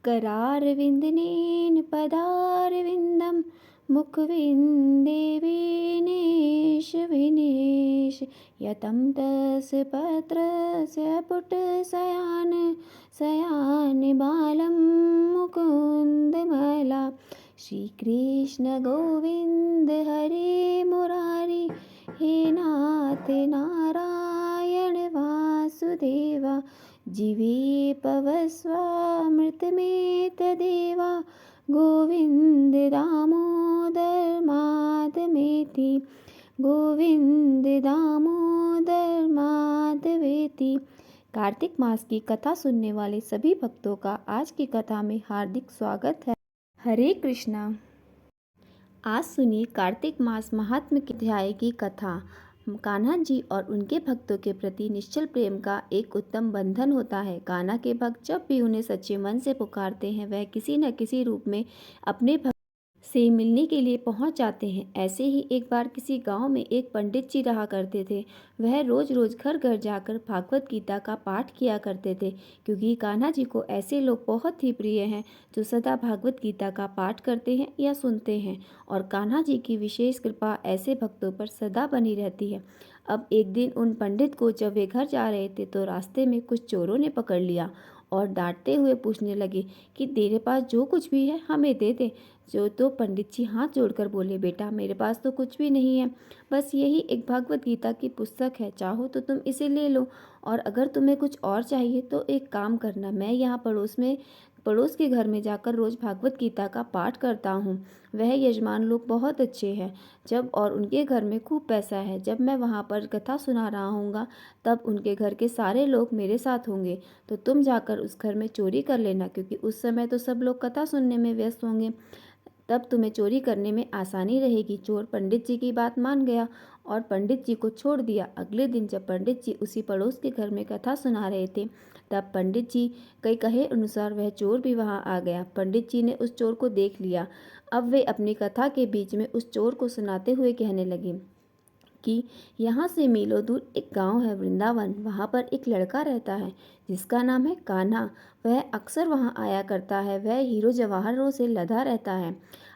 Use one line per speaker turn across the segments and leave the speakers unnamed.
करारविन्दनेन पदारविन्दं मुखविन्दे विनेश विनेश यतं तस्य पत्रस्य पुटशयान शयान बालं मुकुन्दमला। श्रीकृष्ण गोविन्द हरे मुरारी, हे नाथ नारायण वासुदेवा। जीवे पवस्वामृतमेतदेवा, गोविन्द दामोदर माधवेति, गोविन्द दामोदर माधवेति। कार्तिक मास की कथा सुनने वाले सभी भक्तों का आज की कथा में हार्दिक स्वागत है। हरे कृष्णा। आज सुनिए कार्तिक मास महात्म्य के अध्याय की कथा। कान्हा जी और उनके भक्तों के प्रति निश्चल प्रेम का एक उत्तम बंधन होता है। कान्हा के भक्त जब भी उन्हें सच्चे मन से पुकारते हैं, वह किसी न किसी रूप में अपने भक्त से मिलने के लिए पहुंच जाते हैं। ऐसे ही एक बार किसी गांव में एक पंडित जी रहा करते थे। वह रोज रोज घर घर जाकर भागवत गीता का पाठ किया करते थे, क्योंकि कान्हा जी को ऐसे लोग बहुत ही प्रिय हैं जो सदा भागवत गीता का पाठ करते हैं या सुनते हैं, और कान्हा जी की विशेष कृपा ऐसे भक्तों पर सदा बनी रहती है। अब एक दिन उन पंडित को जब वे घर जा रहे थे तो रास्ते में कुछ चोरों ने पकड़ लिया और डांटते हुए पूछने लगे कि तेरे पास जो कुछ भी है हमें दे दे। जो तो पंडित जी हाथ जोड़कर बोले, बेटा मेरे पास तो कुछ भी नहीं है, बस यही एक भागवत गीता की पुस्तक है, चाहो तो तुम इसे ले लो, और अगर तुम्हें कुछ और चाहिए तो एक काम करना, मैं यहाँ पड़ोस के घर में जाकर रोज़ भागवत गीता का पाठ करता हूँ। वह यजमान लोग बहुत अच्छे हैं, जब और उनके घर में खूब पैसा है। जब मैं वहाँ पर कथा सुना रहा हूँगा तब उनके घर के सारे लोग मेरे साथ होंगे, तो तुम जाकर उस घर में चोरी कर लेना, क्योंकि उस समय तो सब लोग कथा सुनने में व्यस्त होंगे, तब तुम्हें चोरी करने में आसानी रहेगी। चोर पंडित जी की बात मान गया और पंडित जी को छोड़ दिया। अगले दिन जब पंडित जी उसी पड़ोस के घर में कथा सुना रहे थे, तब पंडित जी कई कहे अनुसार वह चोर भी वहां आ गया। पंडित जी ने उस चोर को देख लिया। अब वे अपनी कथा के बीच में उस चोर को सुनाते हुए कहने लगे कि यहाँ से मीलों दूर एक गांव है वृंदावन, वहाँ पर एक लड़का रहता है जिसका नाम है कान्हा। वह अक्सर वहाँ आया करता है। वह हीरो जवाहरों से लदा रहता है।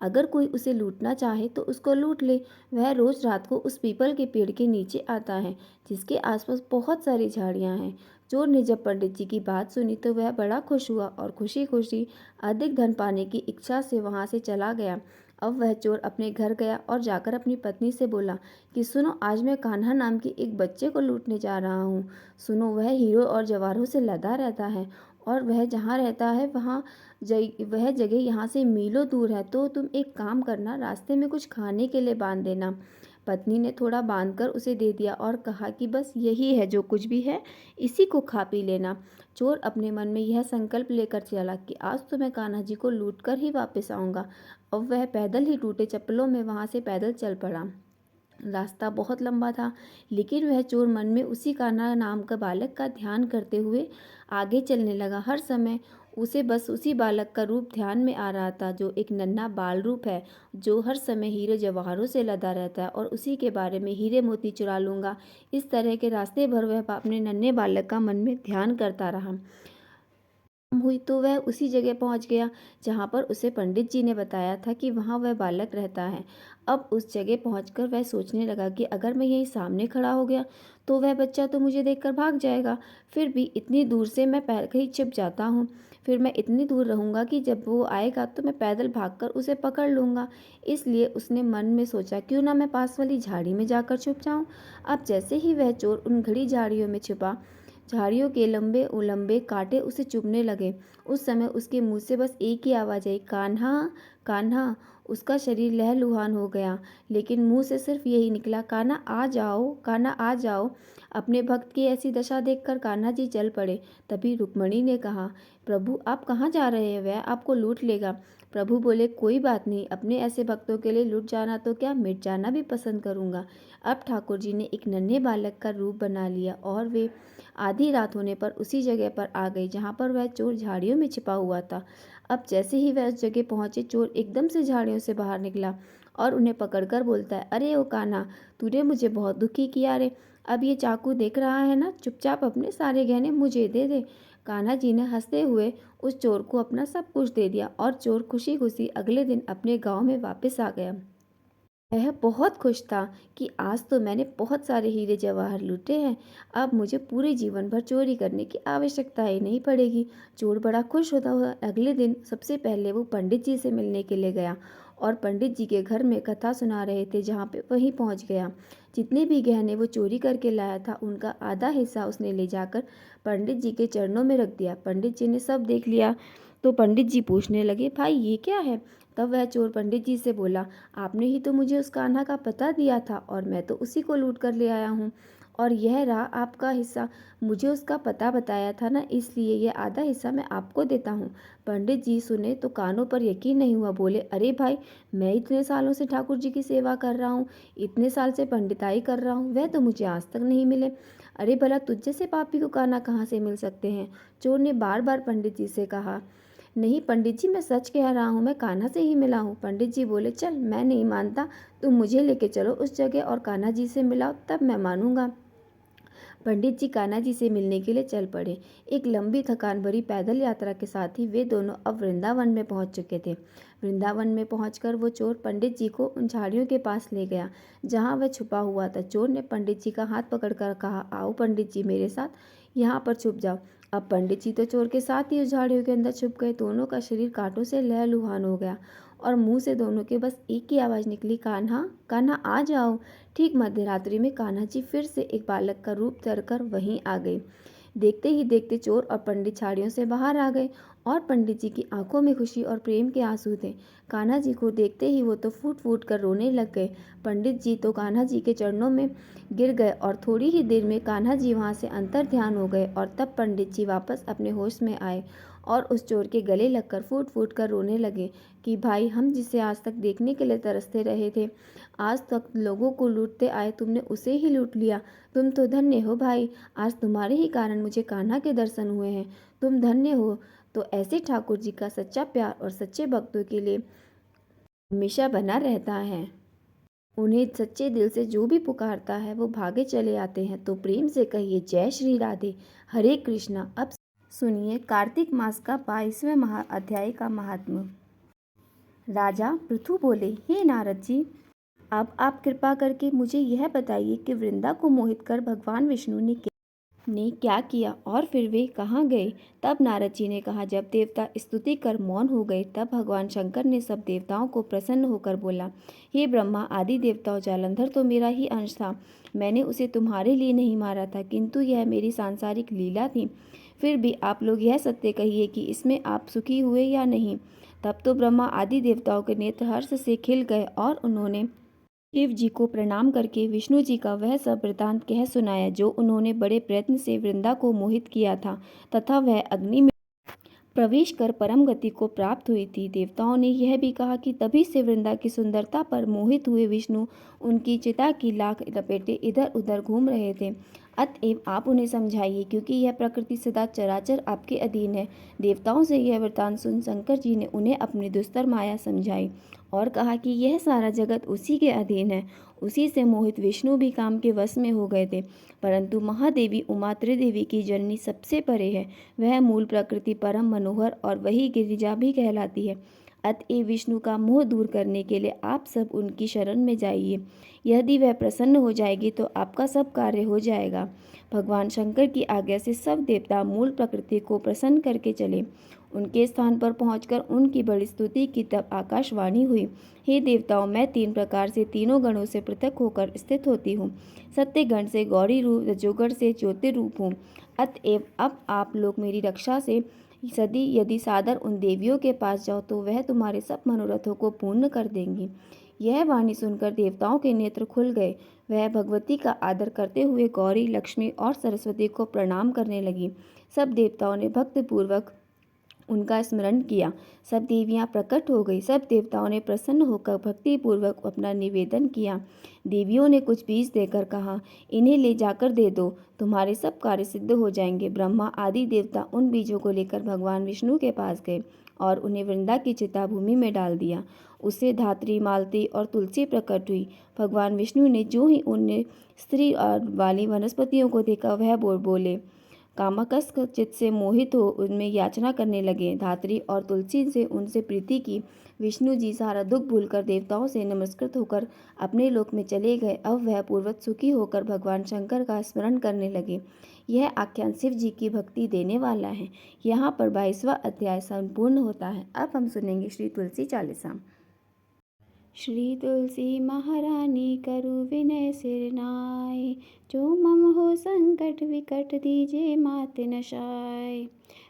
अगर कोई उसे लूटना चाहे तो उसको लूट ले। वह रोज रात को उस पीपल के पेड़ के नीचे आता है जिसके आसपास बहुत सारी झाड़ियाँ हैं। चोर ने जब पंडित जी की बात सुनी तो वह बड़ा खुश हुआ और खुशी खुशी अधिक धन पाने की इच्छा से वहाँ से चला गया। अब वह चोर अपने घर गया और जाकर अपनी पत्नी से बोला कि सुनो, आज मैं कान्हा नाम के एक बच्चे को लूटने जा रहा हूँ। सुनो, वह हीरो और जवाहरों से लदा रहता है और वह जहाँ रहता है वह जगह यहाँ से मीलों दूर है। तो तुम एक काम करना, रास्ते में कुछ खाने के लिए बांध देना। पत्नी ने थोड़ा बांधकर उसे दे दिया और कहा कि बस यही है, जो कुछ भी है इसी को खा पी लेना। चोर अपने मन में यह संकल्प लेकर चला कि आज तो मैं कान्हा जी को लूट कर ही वापस आऊँगा। अब वह पैदल ही टूटे चप्पलों में वहाँ से पैदल चल पड़ा। रास्ता बहुत लंबा था, लेकिन वह चोर मन में उसी कान्हा नाम का बालक का ध्यान करते हुए आगे चलने लगा। हर समय उसे बस उसी बालक का रूप ध्यान में आ रहा था, जो एक नन्हा बाल रूप है, जो हर समय हीरे जवाहरों से लदा रहता है, और उसी के बारे में हीरे मोती चुरा लूँगा। इस तरह के रास्ते भर वह अपने नन्हे बालक का मन में ध्यान करता रहा। हुई तो वह उसी जगह पहुंच गया जहां पर उसे पंडित जी ने बताया था कि वहां वह बालक रहता है। अब उस जगह पहुंचकर वह सोचने लगा कि अगर मैं यहीं सामने खड़ा हो गया तो वह बच्चा तो मुझे देखकर भाग जाएगा। फिर भी इतनी दूर से मैं कहीं छिप जाता हूँ, फिर मैं इतनी दूर रहूँगा कि जब वो आएगा तो मैं पैदल भागकर उसे पकड़ लूँगा। इसलिए उसने मन में सोचा, क्यों ना मैं पास वाली झाड़ी में जाकर छुप जाऊँ। अब जैसे ही वह चोर उन घड़ी झाड़ियों में छिपा, झाड़ियों के लंबे लंबे कांटे उसे चुभने लगे। उस समय उसके मुंह से बस एक ही आवाज़ आई, कान्हा कान्हा। उसका शरीर लहलुहान हो गया, लेकिन मुंह से सिर्फ यही निकला, कान्हा आ जाओ, कान्हा आ जाओ। अपने भक्त की ऐसी दशा देखकर कान्हा जी चल पड़े। तभी रुक्मणी ने कहा, प्रभु आप कहाँ जा रहे हैं, वह आपको लूट लेगा। प्रभु बोले, कोई बात नहीं, अपने ऐसे भक्तों के लिए लूट जाना तो क्या, मिट जाना भी पसंद करूँगा। अब ठाकुर जी ने एक नन्हे बालक का रूप बना लिया और वे आधी रात होने पर उसी जगह पर आ गई जहाँ पर वह चोर झाड़ियों में छिपा हुआ था। अब जैसे ही वह उस जगह पहुंचे, चोर एकदम से झाड़ियों से बाहर निकला और उन्हें पकड़कर बोलता है, अरे ओ कान्हा, तूने मुझे बहुत दुखी किया रे। अब ये चाकू देख रहा है ना, चुपचाप अपने सारे गहने मुझे दे दे। कान्हा जी ने हंसते हुए उस चोर को अपना सब कुछ दे दिया और चोर खुशी खुशी अगले दिन अपने गांव में वापस आ गया। वह बहुत खुश था कि आज तो मैंने बहुत सारे हीरे जवाहर लूटे हैं, अब मुझे पूरे जीवन भर चोरी करने की आवश्यकता ही नहीं पड़ेगी। चोर बड़ा खुश होता हुआ अगले दिन सबसे पहले वो पंडित जी से मिलने के लिए गया और पंडित जी के घर में कथा सुना रहे थे जहाँ पे वहीं पहुँच गया। जितने भी गहने वो चोरी करके लाया था उनका आधा हिस्सा उसने ले जाकर पंडित जी के चरणों में रख दिया। पंडित जी ने सब देख लिया तो पंडित जी पूछने लगे, भाई ये क्या है? तब वह चोर पंडित जी से बोला, आपने ही तो मुझे उस कान्हा का पता दिया था और मैं तो उसी को लूट कर ले आया हूँ, और यह रहा आपका हिस्सा। मुझे उसका पता बताया था ना, इसलिए यह आधा हिस्सा मैं आपको देता हूँ। पंडित जी सुने तो कानों पर यकीन नहीं हुआ। बोले, अरे भाई, मैं इतने सालों से ठाकुर जी की सेवा कर रहा हूँ, इतने साल से पंडिताई कर रहा हूँ, वह तो मुझे आज तक नहीं मिले। अरे भला तुझ जैसे पापी को कान्हा कहाँ से मिल सकते हैं? चोर ने बार बार पंडित जी से कहा। नहीं पंडित जी, मैं सच कह रहा हूँ, मैं कान्हा से ही मिला हूँ। पंडित जी बोले, चल मैं नहीं मानता, तुम मुझे लेके चलो उस जगह और कान्हा जी से मिलाओ, तब मैं मानूंगा। पंडित जी कान्हा जी से मिलने के लिए चल पड़े। एक लंबी थकान भरी पैदल यात्रा के साथ ही वे दोनों अब वृंदावन में पहुंच चुके थे। वृंदावन में पहुंचकर वो चोर पंडित जी को उन झाड़ियों के पास ले गया जहां वह छुपा हुआ था। चोर ने पंडित जी का हाथ पकड़कर कहा, आओ पंडित जी मेरे साथ, यहाँ पर छुप जाओ। अब पंडित जी तो चोर के साथ ही उस झाड़ियों के अंदर छुप गए। दोनों का शरीर कांटों से लहलुहान हो गया और मुंह से दोनों के बस एक ही आवाज़ निकली, कान्हा कान्हा आ जाओ। ठीक मध्यरात्रि में कान्हा जी फिर से एक बालक का रूप धरकर वहीं आ गए। देखते ही देखते चोर और पंडित झाड़ियों से बाहर आ गए और पंडित जी की आंखों में खुशी और प्रेम के आंसू थे। कान्हा जी को देखते ही वो तो फूट फूट कर रोने लग गए। पंडित जी तो कान्हा जी के चरणों में गिर गए और थोड़ी ही देर में कान्हा जी वहाँ से अंतर ध्यान हो गए और तब पंडित जी वापस अपने होश में आए और उस चोर के गले लगकर फूट फूट कर रोने लगे कि भाई, हम जिसे आज तक देखने के लिए तरसते रहे थे, आज तक लोगों को लूटते आए, तुमने उसे ही लूट लिया। तुम तो धन्य हो भाई, आज तुम्हारे ही कारण मुझे कान्हा के दर्शन हुए हैं। तुम धन्य हो। तो ऐसे ठाकुर जी का सच्चा प्यार और सच्चे भक्तों के लिए हमेशा बना रहता है। उन्हें सच्चे दिल से जो भी पुकारता है वो भागे चले आते हैं। तो प्रेम से कहिए, जय श्री राधे, हरे कृष्णा। अब सुनिए कार्तिक मास का 22वें अध्याय का महात्म्य। राजा पृथु बोले, हे नारद जी, अब आप कृपा करके मुझे यह बताइए कि वृंदा को मोहित कर भगवान विष्णु ने क्या किया और फिर वे कहाँ गए? तब नारद जी ने कहा, जब देवता स्तुति कर मौन हो गए तब भगवान शंकर ने सब देवताओं को प्रसन्न होकर बोला, हे ब्रह्मा आदि देवताओं, जालंधर तो मेरा ही अंश था। मैंने उसे तुम्हारे लिए नहीं मारा था, किंतु यह मेरी सांसारिक लीला थी। फिर भी आप लोग यह सत्य कहिए कि इसमें आप सुखी हुए या नहीं। तब तो ब्रह्मा आदि देवताओं के नेत्र हर्ष से खिल गए और उन्होंने शिव जी को प्रणाम करके विष्णु जी का वह सब वृतांत कह सुनाया जो उन्होंने बड़े प्रयत्न से वृंदा को मोहित किया था तथा वह अग्नि में प्रवेश कर परम गति को प्राप्त हुई थी। देवताओं ने यह भी कहा कि तभी से वृंदा की सुंदरता पर मोहित हुए विष्णु उनकी चिता की लाख लपेटे इधर उधर घूम रहे थे। अतएव आप उन्हें समझाइए, क्योंकि यह प्रकृति सदा चराचर आपके अधीन है। देवताओं से यह वृतांत सुन शंकर जी ने उन्हें अपनी दुस्तर माया समझाई और कहा कि यह सारा जगत उसी के अधीन है। उसी से मोहित विष्णु भी काम के वश में हो गए थे, परंतु महादेवी उमा त्रिदेवी की जननी सबसे परे है। वह मूल प्रकृति परम मनोहर और वही गिरिजा भी कहलाती है। अतएव विष्णु का मोह दूर करने के लिए आप सब उनकी शरण में जाइए। यदि वह प्रसन्न हो जाएगी तो आपका सब कार्य हो जाएगा। भगवान शंकर की आज्ञा से सब देवता मूल प्रकृति को प्रसन्न करके चले। उनके स्थान पर पहुंचकर उनकी बड़ी स्तुति की तब आकाशवाणी हुई, हे देवताओं, मैं 3 प्रकार से तीनों गणों से पृथक होकर स्थित होती हूँ। सत्य गण से गौरी रूप, रजोगण से ज्योतिरूप हूँ। अतएव अब आप लोग मेरी रक्षा से यदि सादर उन देवियों के पास जाओ तो वह तुम्हारे सब मनोरथों को पूर्ण कर देंगी। यह वाणी सुनकर देवताओं के नेत्र खुल गए। वह भगवती का आदर करते हुए गौरी, लक्ष्मी और सरस्वती को प्रणाम करने लगी। सब देवताओं ने भक्तिपूर्वक उनका स्मरण किया। सब देवियां प्रकट हो गई। सब देवताओं ने प्रसन्न होकर भक्तिपूर्वक अपना निवेदन किया। देवियों ने कुछ बीज देकर कहा, इन्हें ले जाकर दे दो, तुम्हारे सब कार्य सिद्ध हो जाएंगे। ब्रह्मा आदि देवता उन बीजों को लेकर भगवान विष्णु के पास गए और उन्हें वृंदा की चिता भूमि में डाल दिया। उससे धात्री, मालती और तुलसी प्रकट हुई। भगवान विष्णु ने जो ही उनने स्त्री वाली वनस्पतियों को देखा वह बोले, कामाकस चित्त से मोहित हो उनमें याचना करने लगे। धात्री और तुलसी से उनसे प्रीति की। विष्णु जी सारा दुख भूलकर देवताओं से नमस्कृत होकर अपने लोक में चले गए। अब वह पूर्वत सुखी होकर भगवान शंकर का स्मरण करने लगे। यह आख्यान शिव जी की भक्ति देने वाला है। यहाँ पर 22वां अध्याय संपूर्ण होता है। अब हम सुनेंगे श्री तुलसी चालीसा। श्री तुलसी महारानी करु विनय सिर नाय, जो मम हो संकट विकट दीजे मात नशाय।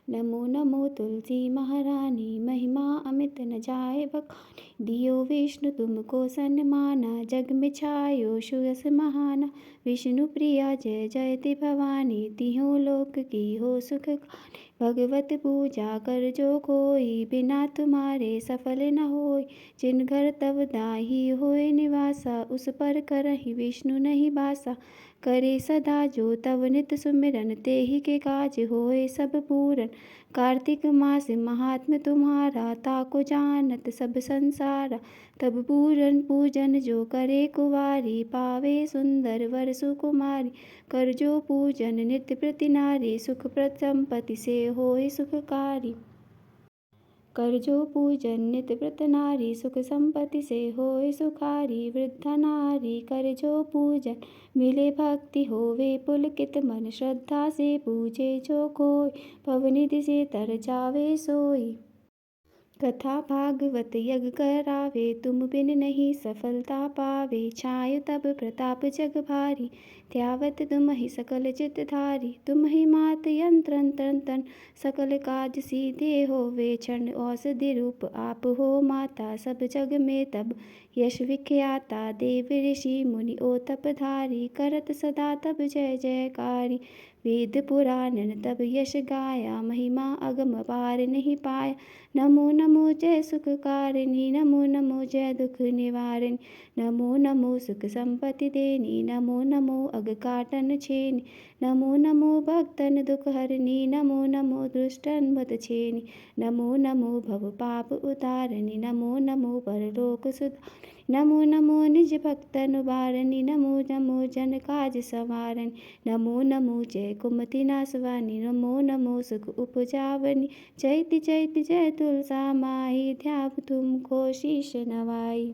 नमो नमो तुलसी महारानी, महिमा अमित न जाय बखानी। दियो विष्णु तुमको सन्माना, जग में छायो सुयस महाना। विष्णु प्रिया जय जयति भवानी, तिहों लोक की हो सुख खानी। भगवत पूजा कर जो कोई, बिना तुम्हारे सफल न होय। जिन घर तब दाही होय निवासा, उस पर करहि विष्णु नहीं बासा। करे सदा जो तब नित सुमिरन, तेहि के काज होय सब पूरन। कार्तिक मास महात्म तुम्हारा, ताको जानत सब संसारा। तब पूरन पूजन जो करे कुवारी, पावे सुंदर वर सुकुमारी। कर जो पूजन नित्य प्रति नारी, सुख प्रद संपत्ति से होय सुखकारी। कर जो पूजन नित्य प्रत नारी, सुख संपत्ति से होय सुखारी। वृद्धा नारी कर जो पूजन, मिले भक्ति होवे पुलकित मन। श्रद्धा से पूजे जो कोय, भवनिधि से तर जावे सोई। कथा भागवत यज्ञ करावे, तुम बिन नहीं सफलता पावे। छाय तब प्रताप जग भारी, ध्यावत तुमहि सकल चित धारी। तुम्हि मात यंत्र तन, सकल काज सीधे होवे। क्षण औषधि रूप आप हो माता, सब जग में तब यश विख्याता। देव ऋषि मुनि ओ तपधारी, करत सदा तब जय जयकारी। वेद पुराणन तब यश गाया, महिमा अगम पार नहीं पाया। नमो नमो जय सुखकारिणी, नमो नमो जय दुख निवारिणी। नमो नमो सुख संपत्ति देनी, नमो नमो अग काटन छेनी। नमो नमो भक्तन दुख हरनी, नमो नमो दुष्टन भत छेनी। नमो नमो भव पाप उतारनी, नमो नमो परलोक सुधारनी। नमो नमो निज भक्तन उबारनी, नमो नमो जन काज सवारनी। नमो नमो जय कुमति नासवानी, नमो नमो सुख उपजावनी। चैति चैति जय तुलसा माई, ध्याव तुमको शीश नवाई।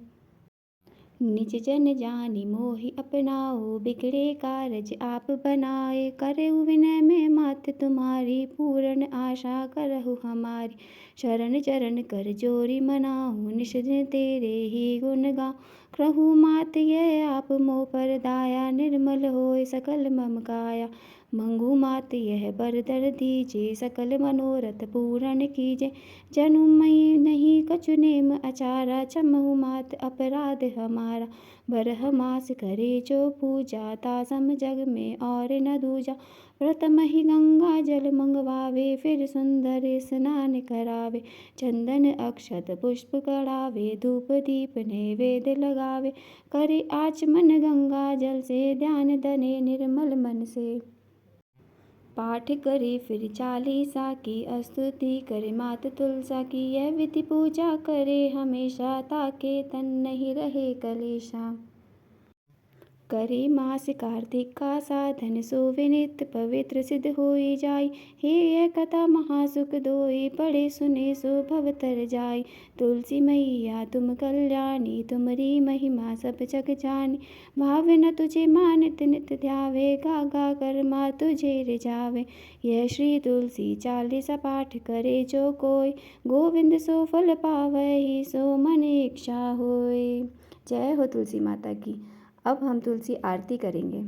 निज जन जानि मोहि अपनाओ, बिगड़े कारज आप बनाए। करहु विनय में मात तुम्हारी, पूर्ण आशा करहु हमारी। शरण चरण कर जोरी मनाहु, निष दिन तेरे ही गुण गाऊं। कहूँ मात यह आप मोह पर दाया, निर्मल होय सकल मम काया। मंगू मात यह बर दर दीजे, सकल मनोरथ पूर्ण कीजे। जनु मई नहीं कछु नेम अचारा, क्षमहु मात अपराध हमारा। बरह मास करे जो पूजा, तासम जग में और न दूजा। प्रथम ही गंगा जल मंगवावे, फिर सुंदर स्नान करावे। चंदन अक्षत पुष्प कढ़ावे, धूप दीप नैवेद्य लगावे। करे आचमन गंगा जल से, ध्यान धने निर्मल मन से। पाठ करे फिर चालीसा की, स्तुति करे मात तुलसा की। यह विधि पूजा करे हमेशा, ताके तन नहीं रहे कलेशा। करे मास कार्तिक का साधन, सोवे नित्य पवित्र सिद्ध होई जाई। हे यह कथा महासुख दोई, पढ़े सुने सो भव तर जाई। तुलसी मैया तुम कल्याणी, तुमरी महिमा सब जग जानी। भावे न तुझे मान नित नित ध्यावे, गा गा कर माँ तुझे रिझावे। यह श्री तुलसी चालीसा पाठ करे जो कोय, गोविंद सो फल पावहि, सो मन इच्छा होय। जय हो तुलसी माता की। अब हम तुलसी आरती करेंगे।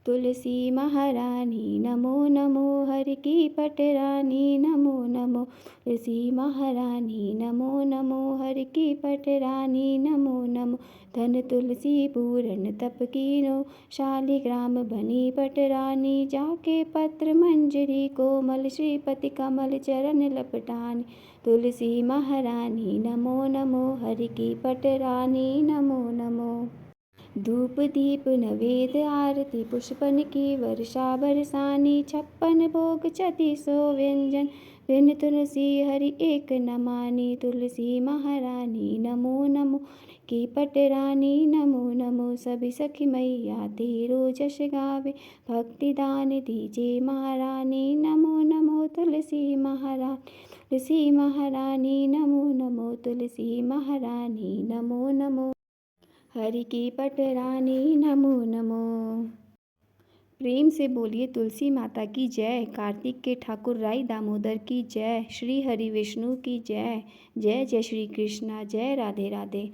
तुलसी महारानी नमो नमो, हर की पटरानी नमो नमो। तुलसी महारानी नमो नमो, हर की पटरानी नमो नमो। धन तुलसी पूरन तप कीनो, शालिग्राम बनी पटरानी। जाके पत्र मंजरी कोमल, श्रीपति कमल चरण लपटानी। तुलसी महारानी नमो नमो, हर की पटरानी नमो नमो। धूप दीप नवेद्य आरती, पुष्पन की वर्षा बरसानी। 56 भोग 36 व्यंजन, बिन तुलसी हरि एक न मानी। तुलसी महारानी नमो नमो, की पटरानी नमो नमो। सभी सखी मैया तेरो जश गावे, भक्ति दान दीजिए महारानी नमो नमो। तुलसी महारानी तुलसी महारानी नमो नमो। तुलसी महारानी नमो नमो। हरि की पटरानी नमो नमो। प्रेम से बोलिए तुलसी माता की जय। कार्तिक के ठाकुर राई दामोदर की जय। श्री हरि विष्णु की जय। जय जय श्री कृष्णा। जय राधे राधे।